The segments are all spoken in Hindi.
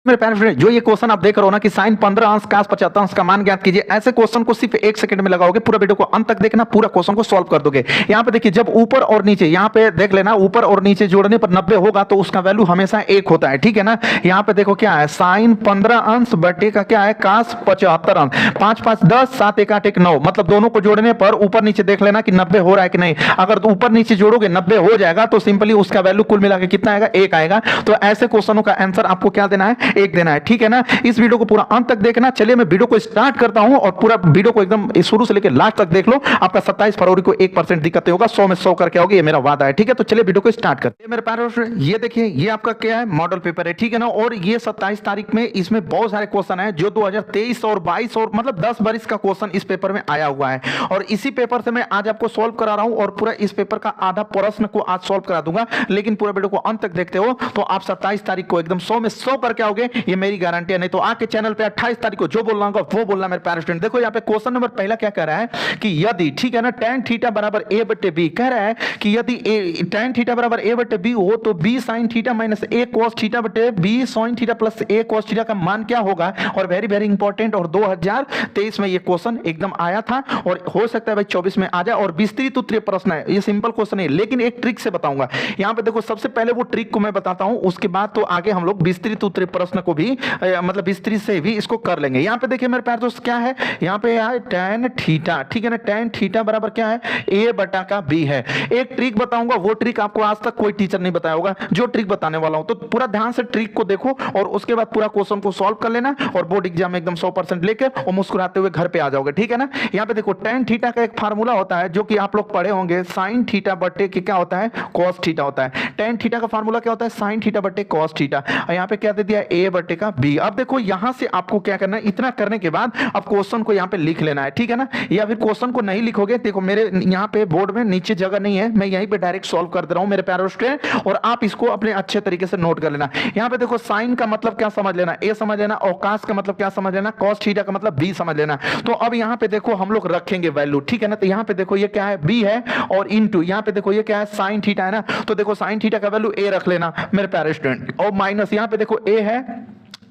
मेरे प्यारे फ्रेंड, जो ये क्वेश्चन आप देख रहे हो ना कि साइन 15 अंश cos 75 अंश का मान ज्ञात कीजिए, ऐसे क्वेश्चन को सिर्फ 1 सेकंड में लगाओगे। पूरा वीडियो को अंत तक देखना, पूरा क्वेश्चन को सॉल्व कर दोगे। यहाँ पे देखिए, जब ऊपर और नीचे, यहाँ पे देख लेना, ऊपर और नीचे जोड़ने पर 90 होगा तो उसका वैल्यू हमेशा 1 होता है, ठीक है ना। यहाँ पे देखो क्या है, साइन 15 अंश बटे का क्या है, cos 75 अंश। 5 5 10, 7 1 8 1 9, मतलब दोनों को जोड़ने पर ऊपर नीचे देख लेना कि 90 हो रहा है कि नहीं। अगर ऊपर नीचे जोड़ोगे 90 हो जाएगा तो सिंपली उसका वैल्यू कुल मिला के कितना आएगा, 1 आएगा। तो ऐसे क्वेश्चनों का आंसर आपको क्या देना है, 1 देना है, ठीक है ना। इस वीडियो को पूरा अंत तक देखना। चलिए मैं वीडियो को स्टार्ट करता हूं और पूरा वीडियो को एकदम शुरू से लेकर लास्ट तक देख लो। आपका 27 फरवरी को 1% दिक्कत होगा, 100 में 100 करके आओगे, ये मेरा वादा है, ठीक है। तो चलिए वीडियो को स्टार्ट करते हैं। मेरे प्यारे, ये देखिए, ये आपका क्या है, मॉडल पेपर है, ठीक है ना। और ये 27 तारीख में इसमें बहुत सारे क्वेश्चन है जो 2023 और 22 और मतलब 10 बरिस का क्वेश्चन इस पेपर में आया हुआ है। और इसी पेपर से मैं आज आपको सॉल्व करा रहा हूं और पूरा इस पेपर का आधा प्रश्न को आज सॉल्व करा दूंगा। लेकिन पूरा वीडियो को अंत तक देखते हो तो आप 27 तारीख को एकदम 100 में 100 करके आओगे, ये मेरी गारंटी है। नहीं तो आके चैनल पे 28 तारीख को जो बोलना होगा वो बोलना मेरे प्यारे स्टूडेंट। देखो यहाँ पे क्वेश्चन नंबर पहला क्या कह रहा है कि यदि, ठीक है ना, tan थीटा बराबर a बटे b, कह रहा है कि यदि tan थीटा बराबर a बटे b हो तो b sin theta minus a cos theta बटे b sin theta plus a cos theta का मान क्या होगा। और वेरी वेरी इंपॉर्टेंट, और 2023 में ये क्वेश्चन एकदम आया था और हो सकता है भाई 24 में आ जाए। और विस्तृत उत्तरीय प्रश्न है, ये सिंपल क्वेश्चन है लेकिन एक ट्रिक से बताऊंगा। यहाँ पे देखो, सबसे पहले वो ट्रिक को मैं बताता हूं, उसके बाद तो आगे हम लोग विस्तृत उत्तरीय प्रश्न को भी मतलब विस्तृत से भी इसको कर लेंगे। यहाँ पे देखिए मेरे प्यारे दोस्त, क्या है यहाँ पे है tan थीटा, ठीक है ना। tan थीटा बराबर क्या है, a बटा का b है। एक ट्रिक बताऊंगा, वो ट्रिक आपको आज तक कोई टीचर नहीं बताया होगा जो ट्रिक बताने वाला हूं। तो पूरा ध्यान से ट्रिक को देखो और उसके बाद पूरा क्वेश्चन को सॉल्व कर लेना और बोर्ड एग्जाम में एकदम 100% लेकर और मुस्कुराते हुए घर पे आ जाओगे, ठीक है ना। यहाँ पे देखो, tan थीटा का एक फार्मूला होता है जो कि आप लोग पढ़े होंगे, sin थीटा बटे के क्या होता है, cos थीटा होता है। tan थीटा का फार्मूला क्या होता है, sin थीटा बटे cos थीटा। और यहाँ पे क्या दे दिया, a बटे का b। अब देखो यहां से आपको क्या करना है, इतना करने के बाद अब क्वेश्चन को यहाँ पे लिख लेना है, ठीक है ना। या फिर क्वेश्चन को नहीं लिखोगे, देखो मेरे यहाँ पे बोर्ड में नीचे जगह नहीं है, मैं यहीं पे डायरेक्ट सॉल्व कर दे रहा हूँ मेरे प्यारे स्टूडेंट, और आप इसको अपने अच्छे तरीके से नोट कर लेना। यहाँ पे देखो, साइन का मतलब क्या समझ लेना, ए समझ लेना, और कास का मतलब क्या समझ लेना, कॉस थीटा का मतलब बी समझ लेना। तो अब यहाँ पे देखो हम लोग रखेंगे वैल्यू, ठीक है ना। तो यहाँ पे देखो ये क्या है, बी है, और इनटू यहाँ पे देखो ये क्या है, साइन थीटा है ना। तो देखो साइन थीटा का वैल्यू ए रख लेना मेरे प्यारे स्टूडेंट, और माइनस यहाँ पे देखो ए है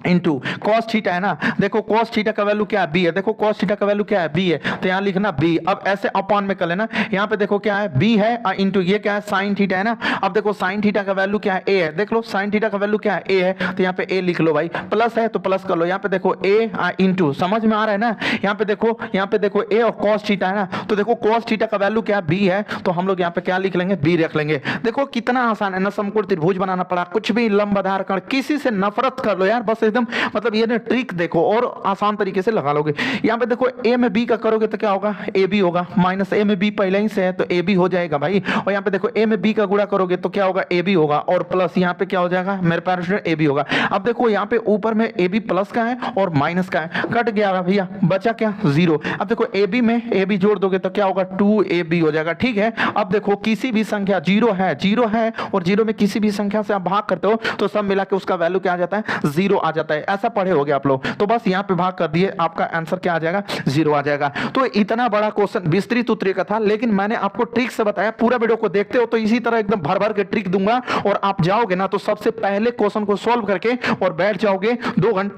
इंटू कॉस थीटा है ना। देखो कॉस थीटा का वैल्यू क्या है, बी है। देखो कॉस थीटा का वैल्यू क्या है, बी है, तो यहाँ लिखना बी। अब ऐसे अपॉन में कर लेना, यहाँ पे देखो क्या है, बी है, इंटू ये क्या है, साइन थीटा है ना। अब देखो साइन थीटा का वैल्यू क्या है, ए है। देख लो साइन थीटा का वैल्यू क्या है, ए है, तो यहाँ पे ए लिख लो भाई। प्लस है तो प्लस कर लो, यहाँ पे देखो ए इंटू, समझ में आ रहा है ना। यहाँ पे देखो ए और कॉस थीटा है ना। तो देखो कॉस थीटा का वैल्यू क्या है, बी है, तो हम लोग यहाँ पे क्या लिख लेंगे, बी रख लेंगे। देखो कितना आसान है ना, समकोण त्रिभुज बनाना पड़ा, कुछ भी लंब आधार कोण, किसी से नफरत कर लो यार, बस एकदम मतलब ये ना ट्रिक देखो और आसान तरीके से लगा लोगे। यहाँ पे देखो ए में बी का करोगे तो क्या होगा, ए बी होगा, माइनस ए में बी पहले ही से है तो ए बी हो जाएगा भाई। और यहाँ पे देखो ए में बी का गुणा करोगे तो क्या होगा, ए बी होगा, और प्लस यहाँ पे क्या हो जाएगा मेरे प्यारे स्टूडेंट, ए बी होगा। अब देखो यहाँ पे ऊपर में ए बी प्लस का है और माइनस का है, कट गया भैया, बचा क्या, जीरो। अब देखो ए बी में ए बी जोड़ दोगे तो क्या होगा, 2ab हो जाएगा, ठीक है। अब देखो किसी भी संख्या, जीरो है और जीरो में किसी भी संख्या से आप भाग करते हो तो सब मिला के उसका वैल्यू क्या आ जाता है, जीरो आ जाता है। ऐसा पढ़े होगे आप लोग, तो बस यहाँ पे भाग कर दिए, आपका आंसर क्या आ जाएगा, जीरो आ जाएगा। तो इतना बड़ा क्वेश्चन विस्तृत उत्तरीय का था, लेकिन मैंने आपको ट्रिक से बताया। पूरा वीडियो को देखते हो तो इसी तरह एकदम भर भर के ट्रिक दूंगा और आप जाओगे ना तो सबसे पहले क्वेश्चन को सॉल्व करके और बैठ जाओगे।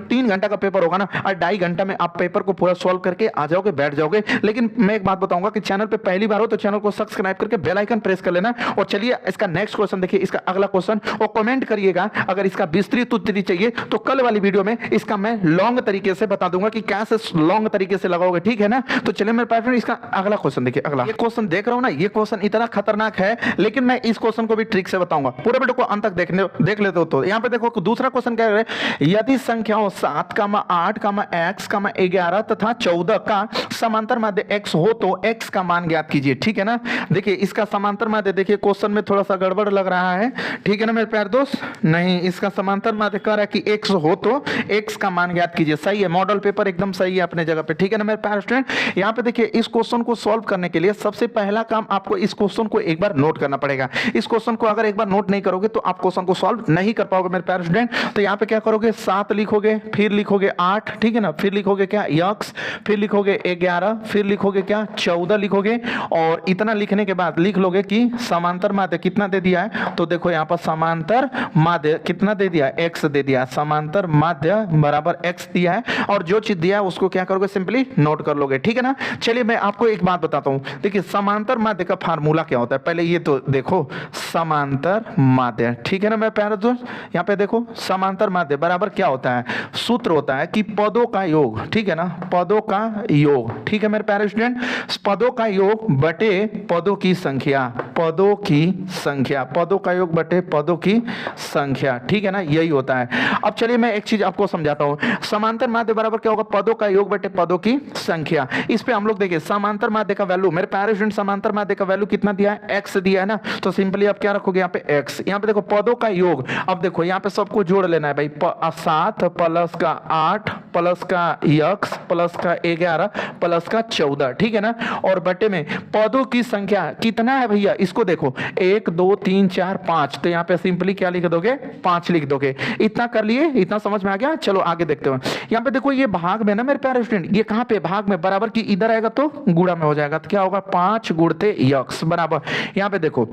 3 घंटा का पेपर होगा ना, और 2.5 घंटा में आप पेपर को पूरा सॉल्व करके आ जाओगे, बैठ जाओगे। लेकिन मैं एक बात बताऊंगा कि चैनल पे पहली बार हो तो चैनल को सब्सक्राइब करके बेल आइकन प्रेस कर लेना। और चलिए इसका नेक्स्ट क्वेश्चन देखिए, इसका अगला क्वेश्चन, और कमेंट करिएगा अगर इसका विस्तृत उत्तरीय चाहिए तो कल वाली वीडियो में इसका मैं लॉन्ग तरीके से बता दूंगा कि कैसे लॉन्ग तरीके से लगाओगे, ठीक है ना। तो चलिए मेरे पास इसका अगला क्वेश्चन देखिए। अगला ये क्वेश्चन देख रहा हूं ना, ये क्वेश्चन इतना खतरनाक है, लेकिन मैं इस क्वेश्चन को भी ट्रिक से बताऊंगा। पूरे वीडियो को अंत तक देख लेते हो। तो यहाँ पे देखो दूसरा क्वेश्चन क्या है, यदि संख्याओं 7, 8, x, 11 तथा 14 का समांतर माध्य x हो तो x का मान ज्ञात कीजिए, ठीक है ना। देखिए इसका समांतर माध्य, देखिए क्वेश्चन में थोड़ा सा गड़बड़ लग रहा है, ठीक है ना मेरे प्यारे दोस्त। नहीं, इसका समांतर माध्य कह रहा है कि x हो तो x का मान ज्ञात कीजिए। सही है, मॉडल पेपर एकदम सही है अपने जगह पे, ठीक है ना मेरे प्यारे स्टूडेंट। यहाँ पे देखिए इस क्वेश्चन को सॉल्व करने के लिए सबसे पहला काम आपको इस क्वेश्चन को एक बार नोट करना पड़ेगा। इस क्वेश्चन को अगर एक बार नोट नहीं करोगे तो आप क्वेश्चन को सॉल्व नहीं कर पाओगे मेरे प्यारे स्टूडेंट। तो यहाँ पे क्या करोगे, 7 लिखोगे, फिर लिखोगे 8, ठीक है ना, फिर लिखोगे क्या x, फिर लिखोगे 11, फिर लिखोगे क्या 14 लिखोगे, और इतना लिखने के बाद लिख लोगे कि समांतर माध्य कितना दे दिया है। तो देखो यहाँ पर समांतर माध्य कितना दे दिया, x दे दिया, समांतर माध्य बराबर x दिया है और जो चीज दिया है उसको क्या करोगे, सिंपली नोट कर लोगे, ठीक है ना। चलिए मैं आपको एक बात बताता हूं, देखिए समांतर माध्य का फार्मूला क्या होता है, पहले ये तो देखो समांतर माध्य, ठीक है ना। मैं प्यारे दोस्त यहाँ पे देखो समांतर माध्य बराबर क्या होता है, सूत्र होता है कि पदों का योग, ठीक है ना, पदों का योग, ठीक है मेरे प्यारे स्टूडेंट, पदों का योग बटे पदों की संख्या, पदों की संख्या, पदों का योग बटे पदों की संख्या, ठीक है ना, यही होता है। अब चलिए मैं एक चीज आपको समझाता हूं, समांतर माध्य बराबर क्या होगा, पदों का योग बटे पदों की संख्या। इस पे हम लोग देखिए समांतर माध्य का वैल्यू, मेरे प्यारे स्टूडेंट समांतर माध्य का वैल्यू कितना दिया है, x दिया है ना, तो सिंपली आप क्या रखोगे यहाँ पे x, यहाँ पे देखो पदों का योग, अब देखो यहाँ पे सबको जोड़ लेना है भाई, 7 प्लस का 8 प्लस का x प्लस का 11 प्लस का 14, ठीक है ना, और बटे में पदों की संख्या कितना है भैया, इसको देखो 1 2 3 4 5, तो यहाँ पे सिंपली क्या लिख दोगे, 5 लिख दोगे। इतना कर लिए, इतना समझ में आ गया, चलो आगे देखते हो। यहाँ पे देखो ये भाग में ना मेरे प्यारे स्टूडेंट, ये कहाँ पे भाग में, बराबर की इधर आएगा तो गुणा में हो जाएगा, तो क्या होगा 5 गुणते x बराबर, यहाँ पे देखो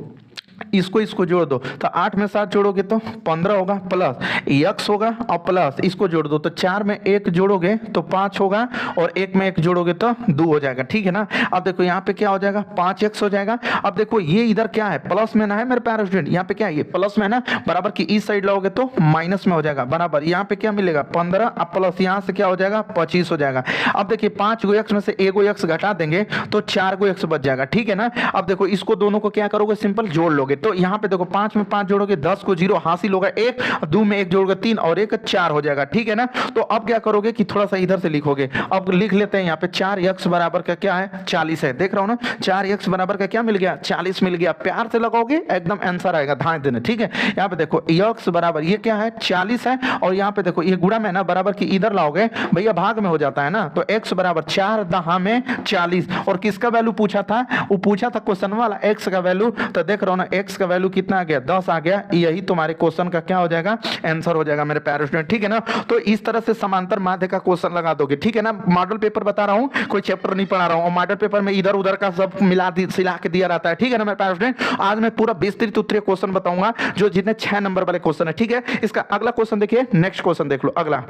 इसको जोड़ दो तो 8 में 7 जोड़ोगे तो 15 होगा, प्लस x होगा और प्लस इसको जोड़ दो तो 4 में 1 जोड़ोगे तो 5 होगा और 1 में 1 जोड़ोगे तो 2 हो जाएगा, ठीक है ना। अब देखो यहाँ पे क्या हो जाएगा, 5x हो जाएगा। अब देखो ये इधर क्या है, प्लस में ना है मेरे प्यारे स्टूडेंट, यहाँ पे क्या है, ये प्लस में ना, बराबर की इस साइड लाओगे तो माइनस में हो जाएगा, बराबर यहाँ पे क्या मिलेगा 15, अब प्लस यहाँ से क्या हो जाएगा 25 हो जाएगा। अब देखिए 5 गो x में से 1 गो x घटा देंगे तो 4 गो x बच जाएगा, ठीक है ना। अब देखो इसको दोनों को क्या करोगे, सिंपल जोड़ लोगे, तो यहाँ पे देखो 5 में 5 जोड़ोगे 10 को 0 हासिल होगा 1, 2 में 1 जोड़ोगे 3 और 1 4 हो जाएगा, ठीक है ना। तो अब क्या करोगे कि थोड़ा सा इधर से लिखोगे, अब लिख लेते हैं यहाँ पे 4x बराबर का क्या है 40 है, देख रहा हूं ना 4x बराबर का क्या मिल गया 40 मिल गया, प्यार से लगाओगे एकदम आंसर आएगा, ध्यान देना, ठीक है। यहाँ पे देखो x बराबर ये क्या है 40 है और यहाँ पे देखो ये गुणा में ना, बराबर की इधर लाओगे भैया भाग में हो जाता है ना, तो x बराबर 4 दहा में 40, और किसका वैल्यू पूछा था, वो पूछा था क्वेश्चन वाला x का वैल्यू, तो देख रहा हूं ना x का वैल्यू कितना आ गया 10 आ गया, यही तुम्हारे क्वेश्चन का क्या हो जाएगा आंसर हो जाएगा मेरे प्यारे स्टूडेंट, ठीक है ना। तो इस तरह से समांतर माध्य का क्वेश्चन लगा दोगे, ठीक है ना। मॉडल पेपर बता रहा हूं, कोई चैप्टर नहीं पढ़ा रहा हूं, और मॉडल पेपर में इधर उधर का सब मिला सिला के दिया रहता है, ठीक है ना मेरे प्यारे स्टूडेंट। आज मैं पूरा विस्तृत उत्तरीय क्वेश्चन बताऊंगा जो जितने 6 नंबर वाले क्वेश्चन है, ठीक है। इसका अगला क्वेश्चन देखिए, नेक्स्ट क्वेश्चन देख लो अगला,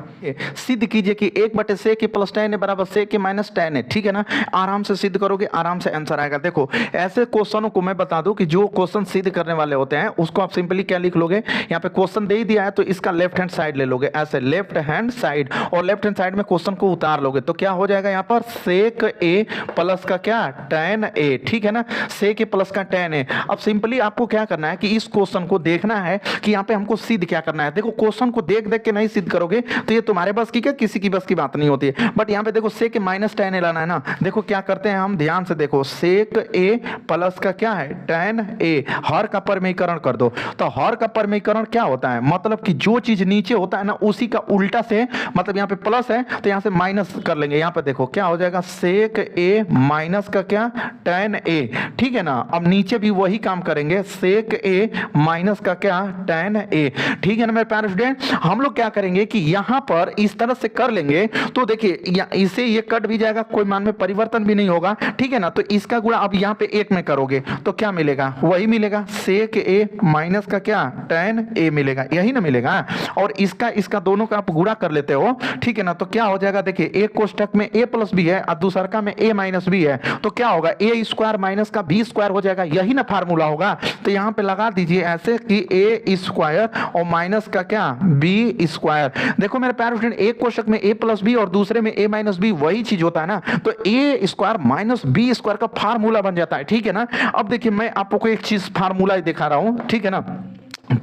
सिद्ध कीजिए कि 1/sec प्लस tan है बराबर sec माइनस tan है, ठीक है ना। आराम से सिद्ध करोगे, आराम से आंसर आएगा। देखो ऐसे क्वेश्चनों को मैं बता दूं कि जो क्वेश्चन सिद्ध करने वाले होते हैं उसको आप सिंपली क्या लिख लोगे, यहाँ पे क्वेश्चन दे ही दिया है तो इसका लेफ्ट हैंड साइड ले लोगे, ऐसे लेफ्ट हैंड साइड, और लेफ्ट हैंड साइड में क्वेश्चन को उतार लोगे तो क्या हो जाएगा यहाँ पर sec a प्लस का क्या tan a, ठीक है ना, sec a प्लस का tan a। अब सिंपली आपको क्या करना है कि इस क्वेश्चन को देखना है कि यहाँ पे हमको सिद्ध क्या करना है। देखो क्वेश्चन को देख देख के नहीं सिद्ध करोगे तो ये तुम्हारे बस की क्या, किसी की बस की बात नहीं होती है। बट यहाँ पे देखो sec a minus tan a लाना है ना, देखो क्या करते हैं हम, ध्यान से देखो sec a प्लस का क्या है tan a, हर का परमीकरण कर दो, तो हर का परमीकरण क्या होता है, मतलब कि जो चीज नीचे होता है ना उसी का उल्टा से, मतलब यहाँ पे प्लस है तो यहाँ से माइनस कर लेंगे, यहाँ पे देखो क्या हो जाएगा sec a माइनस का क्या tan a, ठीक है ना। अब नीचे भी वही काम करेंगे, sec a माइनस का क्या tan a, ठीक है ना मेरे प्यारे स्टूडेंट। हम लोग क्या करेंगे कि यहाँ पर इस तरह से कर लेंगे तो देखिए इसे ये कट भी जाएगा, कोई मान में परिवर्तन भी नहीं होगा, ठीक है ना। तो इसका गुणा अब यहाँ पे 1 में करोगे तो क्या मिलेगा, वही मिलेगा sec a माइनस का क्या tan a मिलेगा, यही ना मिलेगा। और इसका दोनों का आप गुणा कर लेते हो, ठीक है ना, तो क्या हो जाएगा, देखिए एक कोष्टक में a प्लस बी है और दूसरा में a माइनस बी है, तो क्या होगा a स्क्वायर माइनस का b स्क्वायर हो जाएगा, यही ना फार्मूला होगा। तो यहाँ पे लगा दीजिए ऐसे कि a स्क्वायर और माइनस का क्या b स्क्वायर। देखो मेरे प्यारे स्टूडेंट एक कोष्टक में a प्लस बी और दूसरे में a माइनस बी, वही चीज होता है ना, तो a square minus b square का फार्मूला बन जाता है, ठीक है ना। अब देखिए मैं आपको एक चीज फार्मूला ही दिखा रहा हूं, ठीक है ना,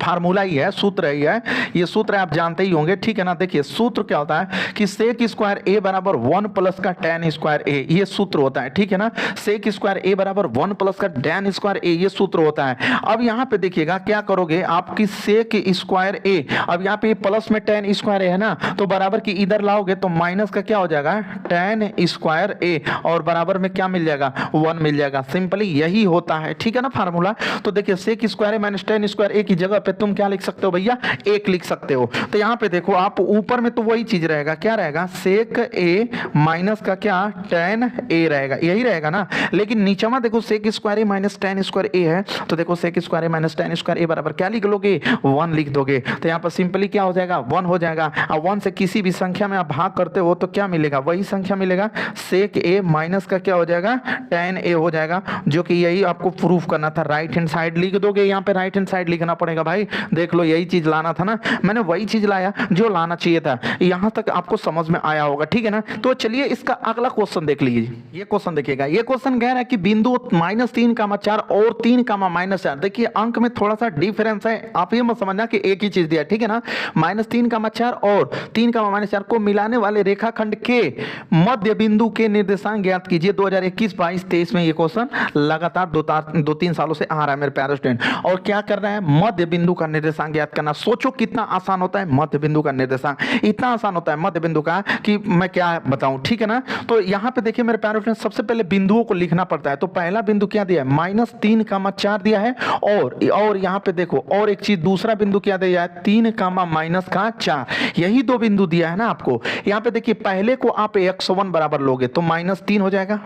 फार्मूला ही है, सूत्र ही है, ये सूत्र आप जानते ही होंगे, ठीक है ना। देखिए सूत्र क्या होता है कि sec स्क्वायर a बराबर 1 प्लस का tan स्क्वायर a, ये सूत्र होता है, ठीक है ना। sec स्क्वायर a बराबर 1 प्लस का tan स्क्वायर a, ये सूत्र होता है। अब यहाँ पे देखिएगा क्या करोगे आपकी sec स्क्वायर a, अब यहाँ पे प्लस में tan स्क्वायर a है ना, तो बराबर की इधर लाओगे तो माइनस का क्या हो जाएगा tan स्क्वायर a, और बराबर में क्या मिल जाएगा 1 मिल जाएगा, सिंपली यही होता है, ठीक है ना फार्मूला। तो देखिए sec square a minus tan square a की जगह जगह पे तुम क्या लिख सकते हो भैया, 1 लिख सकते हो। तो यहाँ पे देखो आप ऊपर में तो वही चीज रहेगा, क्या रहेगा, सेक ए माइनस का क्या, टेन ए रहेगा, यही रहेगा ना। लेकिन नीचे में देखो सेक स्क्वायर ए माइनस टेन स्क्वायर ए है, तो देखो सेक स्क्वायर ए माइनस टेन स्क्वायर ए बराबर क्या लिख लोगे, 1 लिख दोगे। तो यहाँ पर सिंपली क्या हो जाएगा, 1 हो जाएगा। और 1 से किसी भी संख्या में आप भाग करते हो तो क्या मिलेगा, वही संख्या मिलेगा, सेक ए माइनस का क्या हो जाएगा, टेन ए हो जाएगा, जो कि यही आपको प्रूफ करना था। राइट हैंड साइड लिख दोगे, यहाँ पे राइट हैंड साइड लिखना पड़ेगा भाई, देख लो यही चीज लाना था ना, मैंने वही चीज लाया जो लाना चाहिए था। यहां तक आपको समझ में आया होगा, ठीक है ना। तो चलिए इसका अगला क्वेश्चन देख लीजिए। ये क्वेश्चन देखिएगा, ये क्वेश्चन कह रहा है कि बिंदु -3,4 और 3,-4, देखिए अंक में थोड़ा सा डिफरेंस है, आप ये मत समझना कि एक ही चीज दिया, ठीक है ना। -3,4 और 3,-4 को मिलाने वाले रेखाखंड के मध्य बिंदु के निर्देशांक ज्ञात कीजिए। 2021, 22, 23 में ये क्वेश्चन लगातार 2-3 सालों से आ रहा है मेरे प्यारे स्टूडेंट। और क्या कर रहा है, मध्य बिंदु का निर्देशांक ज्ञात करना। सोचो कितना आसान होता है मध्य बिंदु का निर्देशांक, इतना आसान होता है मध्य बिंदु का कि मैं क्या बताऊं, ठीक है ना। तो यहां पे देखिए मेरे प्यारे फ्रेंड्स, सबसे पहले बिंदुओं को लिखना पड़ता है। तो पहला बिंदु क्या दिया है, -3,4 दिया है। और यहां पे देखो और एक चीज, दूसरा बिंदु क्या दिया है, 3,-4, यही दो बिंदु दिया है ना आपको। यहां पे देखिए पहले को आप x1 बराबर लोगे तो -3 हो जाएगा,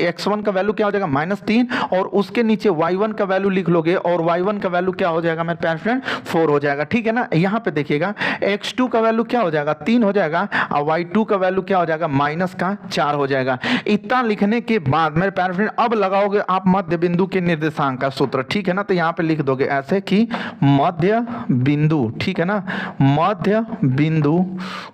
x1 का वैल्यू क्या हो जाएगा, -3, और उसके नीचे y1 का वैल्यू लिख लोगे, और y1 का वैल्यू क्या हो जाएगा मेरे प्यारे फ्रेंड, 4 हो जाएगा, ठीक है ना। यहां पे देखिएगा x2 का वैल्यू क्या हो जाएगा, 3 हो जाएगा, और y2 का वैल्यू क्या हो जाएगा, -4 हो जाएगा। इतना लिखने के बाद मेरे प्यारे फ्रेंड अब लगाओगे आप मध्य बिंदु के निर्देशांक का सूत्र, ठीक है ना। तो यहां पे लिख दोगे ऐसे कि मध्य बिंदु, ठीक है ना, मध्य बिंदु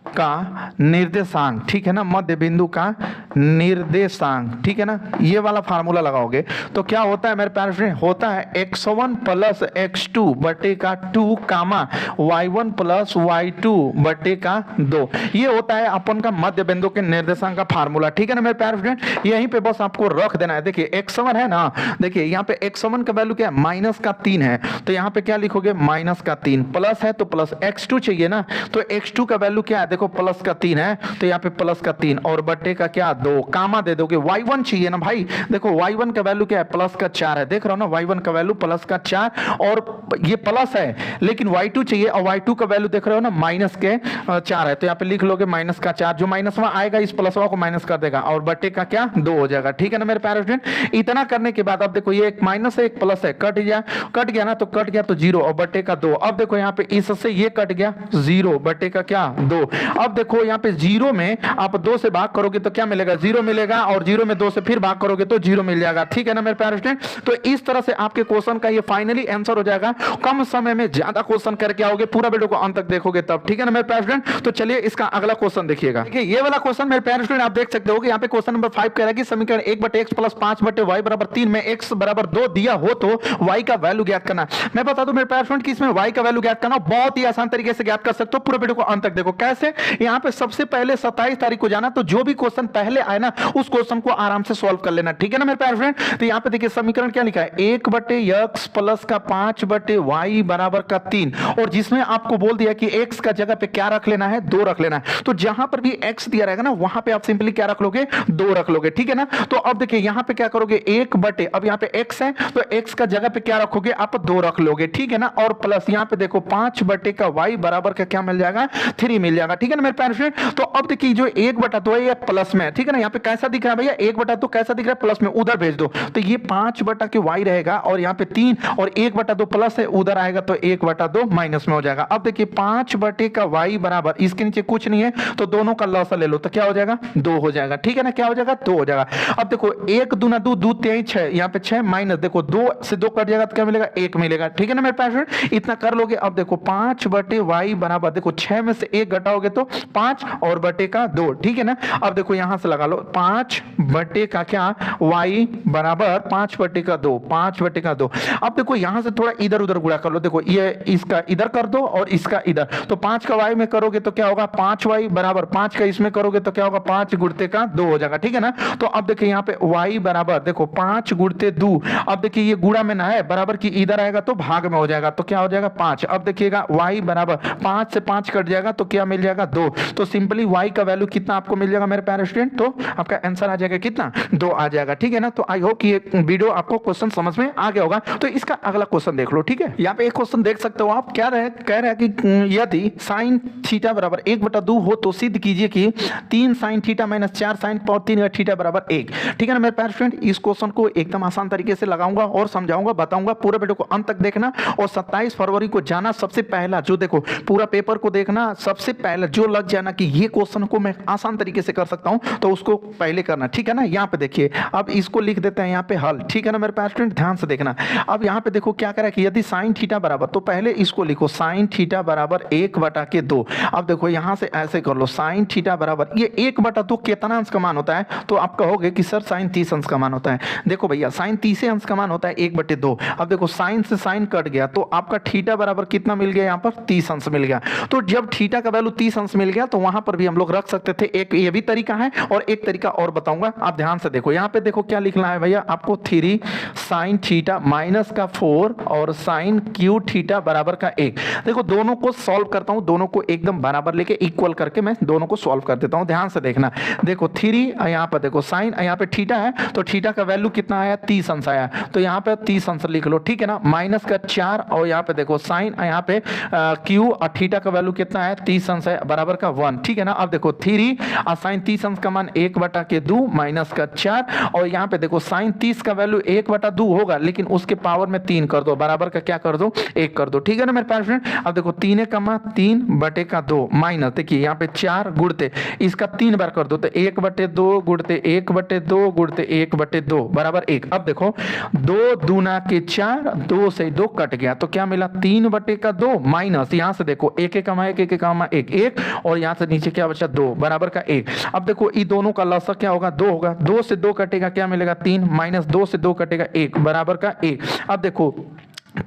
का निर्देशांक, ठीक है ना, मध्य बिंदु का निर्देशांक, ठीक है ना। ये वाला फार्मूला लगाओगे तो क्या होता है मेरे प्यारे फ्रेंड, होता है x1 प्लस x2 बटे का 2 कामा y1 प्लस y2 बटे का 2। ये होता है अपन का मध्य बिंदु के निर्देशांक का फार्मूला, ठीक है ना मेरे प्यारे फ्रेंड। यहीं पे बस आपको रख देना है। देखिए x1 है ना, देखिए यहाँ पे x1 का वैल्यू क्या है, -3 है, तो यहाँ पे क्या लिखोगे, -3, प्लस है तो प्लस, x2 चाहिए ना, तो x2 का वैल्यू क्या है, देखो +3 है, तो यहाँ पे +3 और बटे का क्या 2, कामा दे दोगे। y1 चाहिए ना भाई, देखो y1 का वैल्यू क्या है, +4 है, देख रहा हो ना, y1 का वैल्यू +4, और ये प्लस है, लेकिन y2 चाहिए, और y2 का वैल्यू देख रहे हो ना -4 है, तो यहाँ पे लिख लोगे -4, जो माइनस वहां आएगा इस प्लस को माइनस कर देगा, और बटे का क्या 2 हो जाएगा, ठीक है ना मेरे प्यारे स्टूडेंट। इतना करने के बाद अब देखो ये एक माइनस है एक प्लस है, कट गया ना, तो कट गया तो 0 और बटे का 2। अब देखो यहाँ पे इससे ये कट गया 0 बटे का क्या 2। अब देखो यहाँ पे 0 में आप 2 से भाग करोगे तो क्या मिलेगा, 0 मिलेगा, और 0 में 2 से फिर भाग करोगे तो 0 मिल जाएगा, ठीक है ना मेरे प्यारे स्टूडेंट। तो इस तरह से आपके क्वेश्चन का ये फाइनली आंसर हो जाएगा। कम समय में ज्यादा क्वेश्चन करके आओगे, पूरा वीडियो को अंत तक देखोगे तब, ठीक है ना मेरे प्यारे स्टूडेंट। तो चलिए इसका अगला क्वेश्चन देखिएगा। देखिए ये वाला क्वेश्चन मेरे प्यारे स्टूडेंट आप देख सकते हो कि यहाँ पे क्वेश्चन नंबर 5 कह रहा है कि समीकरण 1/x प्लस 5/y बराबर 3 में x बराबर 2 दिया हो तो y का वैल्यू ज्ञात करना। मैं बता दूं मेरे प्यारे स्टूडेंट कि इसमें y का वैल्यू ज्ञात करना बहुत ही आसान तरीके से ज्ञात कर सकते हो, पूरे वीडियो को अंत तक देखो। कैसे, यहाँ पे सबसे पहले 27 तारीख को जाना, तो जो भी क्वेश्चन पहले आए ना उस क्वेश्चन को आराम से सॉल्व कर लेना, ठीक है ना मेरे प्यारे फ्रेंड। तो यहाँ पे देखिए समीकरण क्या लिखा है, 1/x प्लस का 5/y बराबर का 3, और जिसमें आपको बोल दिया कि x का जगह पे क्या रख लेना है, 2 रख लेना है। तो जहां पर भी x दिया रहेगा ना वहां पे आप सिंपली क्या रख लोगे, 2 रख लोगे, ठीक है ना। तो अब देखिए यहां पे क्या करोगे, 1/, अब यहाँ पे x है तो x का जगह पे क्या रखोगे आप, 2 रख लोगे, ठीक है ना। और प्लस यहाँ पे देखो 5/, का y बराबर का क्या मिल जाएगा, 3 मिल जाएगा, ठीक है ना मेरे प्यारे फ्रेंड। तो अब देखिए जो 1/2 है ये प्लस में, ठीक है ना, यहाँ पे कैसा दिख रहा है भैया, 1/2 कैसा दिख रहा है, प्लस में, उधर भेज दो, तो ये 5/y रहेगा, और यहाँ पे 3 और 1/2 प्लस है, उधर आएगा तो 1/2 माइनस में हो जाएगा। अब देखिए 5/y बराबर, इसके नीचे कुछ नहीं है तो दोनों का लॉसा ले लो, तो क्या हो जाएगा, 2 हो जाएगा, ठीक है ना, क्या हो जाएगा, 2 हो जाएगा। अब देखो 1 दूना 2, 2 3 6, यहाँ पे 6 माइनस, देखो 2 से 2 कट जाएगा तो क्या मिलेगा, 1 मिलेगा, ठीक है ना मेरे पास। इतना कर लोगे। अब देखो 5/y बराबर, देखो 6 में से 1 घटाओगे तो 5 और बटे का 2, ठीक है ना। अब देखो यहां से लगा लो 5 बटे का क्या, y बराबर 5 बटे का 2, 5 बटे का 2। अब देखो यहां से थोड़ा इधर उधर गुणा कर लो, देखो ये इसका इधर कर दो और इसका इधर, तो 5 का y में करोगे तो क्या होगा, 5y बराबर 5 का इसमें करोगे तो क्या होगा, 5 गुणते का 2 हो जाएगा, ठीक है ना। तो अब देखिए यहाँ पे y बराबर देखो 5 गुणते 2, अब देखिए ये गुणा में ना है, बराबर की इधर आएगा तो भाग में हो जाएगा, तो क्या हो जाएगा 5। अब देखिएगा y बराबर 5 से 5 कट जाएगा तो क्या मिल जाएगा, 2, तो सिंपली y का वैल्यू कितना आपको मिल जाएगा मेरे प्यारे स्टूडेंट, तो आपका आंसर आ जाएगा कितना, 2 आ जाएगा। ठीक है ना, तो आई होप कि ये वीडियो आपको क्वेश्चन समझ में आ गया होगा। तो इसका अगला क्वेश्चन देख लो। ठीक है, यहाँ पे एक क्वेश्चन देख सकते हो आप, क्या कह रहे हैं कि यदि साइन थीटा बराबर 1/2 हो तो सिद्ध कीजिए कि 3 sine theta minus 4 sine power 3 theta बराबर 1। ठीक है ना मेरे प्यारे स्टूडेंट, इस क्वेश्चन को एकदम आसान तरीके से लगाऊंगा और समझाऊंगा, बताऊंगा। पूरे वीडियो को अंत तक देखना और 27 फरवरी को जाना सबसे पहला, जो देखो पूरा पेपर को देखना सबसे पहले, जो लग जाना कि ये क्वेश्चन को मैं आसान तरीके से कर सकता हूं, तो उसको पहले करना। ठीक है ना, यहाँ पे देखिए, अब इसको लिख देते हैं यहाँ पे हल। ठीक है ना मेरे प्यारे स्टूडेंट, ध्यान से देखना। अब यहाँ पे देखो क्या करा कि यदि साइन थीटा बराबर, तो पहले इसको लिखो साइन थीटा बराबर 1/2। अब देखो यहाँ से ऐसे कर लो, साइन थीटा बराबर ये 1/2 कितना अंश का मान होता है, तो आप कहोगे कि सर साइन 30 अंश का मान होता है। देखो भैया साइन 30 अंश का मान होता है 1/2। अब देखो साइन से साइन कट गया, तो आपका थीटा बराबर कितना मिल गया, यहाँ पर 30 अंश मिल गया। तो जब थीटा का वैल्यू 30 अंश मिल गया, तो वहां पर भी हम लोग रख सकते थे। एक ये भी तरीका है और एक तरीका और बताऊंगा, आप ध्यान से देखो। यहाँ पे देखो क्या लिखना है भैया आपको, 3 साइन थीटा माइनस का 4 और साइन क्यू थीटा बराबर का 1। देखो दोनों को सॉल्व करता हूं, दोनों को एकदम बराबर लेके इक्वल करके मैं दोनों को सॉल्व कर देता हूं। ध्यान से देखना, देखो 3 यहाँ पर देखो साइन, यहाँ पे थीटा है, तो थीटा का वैल्यू कितना आया, 30 अंश आया, तो यहाँ पे 30 अंश लिख लो। ठीक है ना, माइनस का 4 और यहाँ पे देखो साइन, यहाँ पे क्यू और थीटा का वैल्यू कितना है, 30 अंश है, बराबर का 1। ठीक है ना, अब देखो 3 और साइन 30 अंश का मान 1/2 माइनस का 4, और यहाँ पे देखो साइन 30 का वैल्यू 1/2 होगा, लेकिन उसके पावर में 3 कर दो, बराबर का क्या कर दो, 1 कर दो। ठीक है ना मेरे प्यारे फ्रेंड, अब देखो 3/2 माइनस, देखिए यहाँ पे 4 गुणते इसका 3 बार कर दो, तो 1/2 गुणते 1/2 गुणते 1/2 बराबर 1। अब देखो 2 दूना के 4, 2 से 2 कट गया, तो क्या मिला, 3/2 माइनस, यहाँ से देखो 1 कमा 1 1 कमा 1 1, और यहाँ से नीचे क्या बचा, 2 बराबर का 1। अब देखो ये दोनों का लसा क्या होगा, 2 होगा, 2 से 2 कटेगा क्या मिलेगा, 3 माइनस 2 से 2 कटेगा 1 बराबर का 1। अब देखो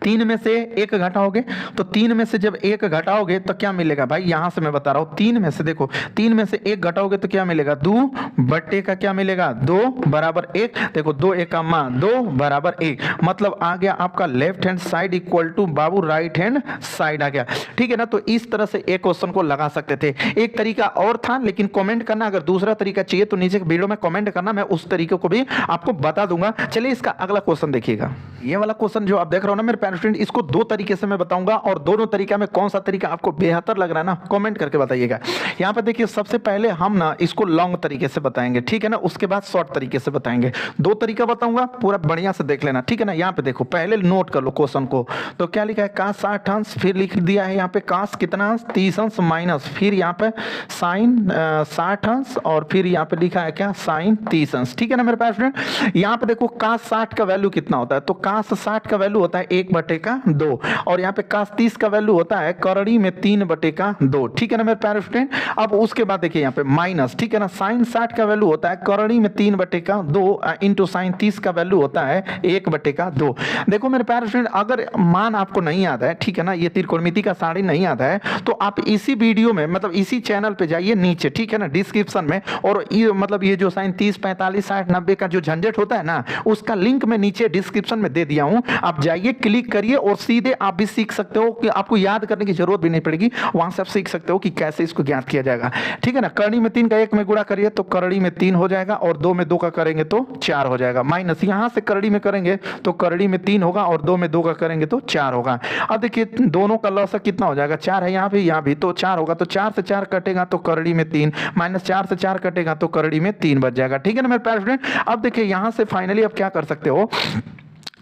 3 में से 1 घटाओगे, तो 3 में से जब 1 घटाओगे तो क्या मिलेगा भाई, यहां से मैं बता रहा हूं, 3 में से देखो 3 में से 1 घटाओगे तो क्या मिलेगा, 2 बट्टे का क्या मिलेगा, 2 बराबर 1। देखो 2 1 का मान 2 बराबर 1, मतलब आ गया आपका left hand side equal to बाबू राइट हैंड साइड आ गया। ठीक है ना, तो इस तरह से एक क्वेश्चन को लगा सकते थे। एक तरीका और था, लेकिन कमेंट करना, अगर दूसरा तरीका चाहिए तो नीचे वीडियो में कमेंट करना, मैं उस तरीके को भी आपको बता दूंगा। चलिए इसका अगला क्वेश्चन देखिएगा। ये वाला क्वेश्चन जो आप देख रहे हो ना मेरे प्यारे स्टूडेंट, इसको 2 तरीके से मैं बताऊंगा, और दोनों तरीका में कौन सा तरीका आपको बेहतर लग रहा है ना, कमेंट करके बताइएगा। यहाँ पे देखिए सबसे पहले हम ना इसको लॉन्ग तरीके से बताएंगे, ठीक है ना, उसके बाद शॉर्ट तरीके से बताएंगे। 2 तरीका बताऊंगा, पूरा बढ़िया से देख लेना। ठीक है ना, यहाँ पे देखो पहले नोट कर लो क्वेश्चन को, तो क्या लिखा है, कास 60 अंश, फिर लिख दिया है यहाँ पे कास कितना अंश, 30 अंश माइनस, फिर यहाँ पे साइन 60 अंश, और फिर यहाँ पे लिखा है क्या, साइन 30 अंश। ठीक है ना मेरे पास फ्रेंड, यहाँ पे देखो कास 60 का वैल्यू कितना होता है, तो कास 60 का वैल्यू होता है 1/2, और यहाँ पे कास 30 का वैल्यू होता है करड़ी में 3/2। ठीक है ना मेरे प्यारे स्टूडेंट, अब उसके बाद देखिए यहाँ पे माइनस, ठीक है ना, साइन 60 का वैल्यू होता है करड़ी में 3/2 इंटू साइन 30 का वैल्यू होता है 1/2। देखो मेरे प्यारे स्टूडेंट, अगर मान आपको नहीं आता है, ठीक है ना, ये त्रिकोणमिति का साड़ी नहीं आता है, तो आप इसी वीडियो में, मतलब इसी चैनल पे जाइए नीचे, ठीक है ना, डिस्क्रिप्शन में, और ये मतलब ये जो साइन 30 45 60 90 का जो झंझट होता है ना, उसका लिंक मैं नीचे डिस्क्रिप्शन में दे दिया हूं, आप जाइए क्लिक करिए, और सीधे आप भी सीख सकते हो, कि आपको याद करने की जरूरत भी नहीं पड़ेगी, वहां से आप सीख सकते हो कि कैसे इसको ज्ञात किया जाएगा। ठीक है ना, करड़ी में 3 का 1 में गुणा करिए तो करड़ी में 3 हो जाएगा, और 2 में 2 का करेंगे तो 4 हो जाएगा, माइनस यहां से करड़ी में करेंगे तो करड़ी में 3 होगा, और 2 में 2 का करेंगे तो 4 होगा। अब देखिए दोनों का लॉस कितना हो जाएगा, 4 है यहाँ भी तो 4 होगा, तो 4 से 4 कटेगा तो करड़ी में 3, माइनस 4 से 4 कटेगा तो करड़ी में 3 बच जाएगा। ठीक है ना मेरे प्यारे फ्रेंड, अब देखिए यहां से फाइनली आप क्या कर सकते हो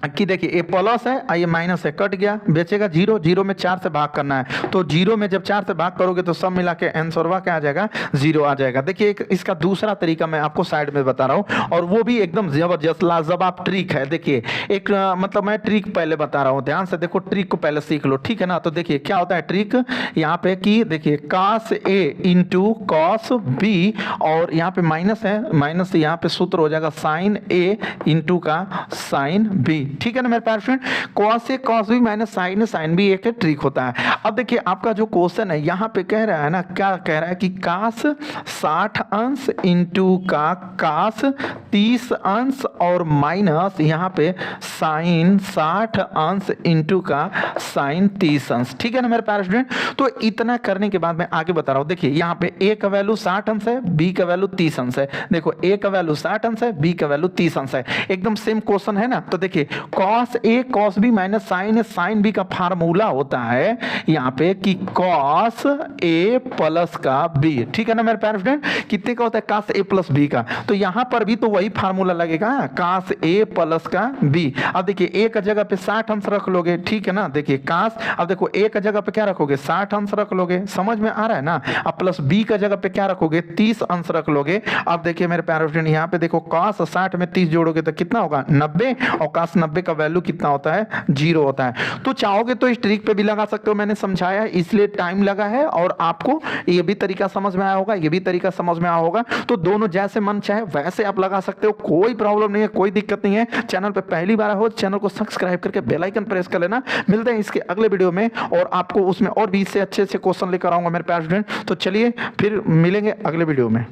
कि देखिए ये प्लस है, ये माइनस है, कट गया, बेचेगा 0, 0 में 4 से भाग करना है, तो 0 में जब 4 से भाग करोगे तो सब मिला के आंसरवा क्या आ जाएगा, 0 आ जाएगा। देखिए इसका दूसरा तरीका मैं आपको साइड में बता रहा हूँ, और वो भी एकदम जबरदस्त लाजवाब ट्रिक है। देखिए एक मतलब मैं ट्रिक पहले बता रहा हूँ, ध्यान से देखो, ट्रिक को पहले सीख लो। ठीक है ना, तो देखिए क्या होता है ट्रिक यहाँ पे, कि देखिए cos A into cos B, और यहाँ पे माइनस है, माइनस यहाँ पे सूत्र हो जाएगा साइन A इंटू का साइन B। ठीक है ना मेरे प्यारे friend. cos a cos b minus sin a sin b एक ट्रिक होता है। अब देखिए आपका जो क्वेश्चन है यहाँ पे कह रहा है ना, क्या कह रहा है कि cos 60 अंश इंटू का cos 30 अंश और माइनस यहाँ पे sin 60 अंश इंटू का sin 30 अंश। ठीक है ना मेरे प्यारे स्टूडेंट। तो इतना करने के बाद मैं आगे बता रहा हूँ। देखिए यहाँ पे a का वैल्यू 60 अंश है, b का वैल्यू 30 अंश है। देखो a का वैल्यू 60 अंश है, b का वैल्यू 30 अंश है, एकदम सेम क्वेश्चन है ना। तो देखिए cos a cos b minus sin a sin b का फार्मूला होता है यहाँ पे कि cos a प्लस का b। ठीक है ना मेरे प्यारे फ्रेंड। कितने का होता है cos a प्लस b का, तो यहाँ पर भी तो वही फार्मूला लगेगा cos a प्लस का b। अब देखिए a का जगह पे 60 अंश रख लोगे, ठीक है ना। देखिए cos, अब देखो a का जगह पे क्या रखोगे 60 अंश रख लोगे, समझ में आ रहा है ना। अब प्लस b का जगह पे क्या रखोगे 30 अंश रख लोगे। अब देखिए मेरे प्यारे फ्रेंड यहाँ पे देखो cos 60 में 30 जोड़ोगे तो कितना होगा 90, और cos 90 का वैल्यू कितना होता है 0 होता है। तो चाहोगे तो इस ट्रिक पे भी लगा सकते हो, मैंने समझाया है इसलिए टाइम लगा है, और आपको ये भी तरीका समझ में आया होगा, ये भी तरीका समझ में आया होगा। तो दोनों जैसे मन चाहे वैसे आप लगा सकते हो, कोई प्रॉब्लम नहीं है, कोई दिक्कत नहीं है। चैनल पे पहली बार हो चैनल को सब्सक्राइब करके बेल आइकन प्रेस कर लेना। मिलते हैं इसके अगले वीडियो में, और आपको उसमें और भी इससे अच्छे अच्छे क्वेश्चन लेकर आऊंगा मेरे प्यारे स्टूडेंट। तो चलिए फिर मिलेंगे अगले वीडियो में।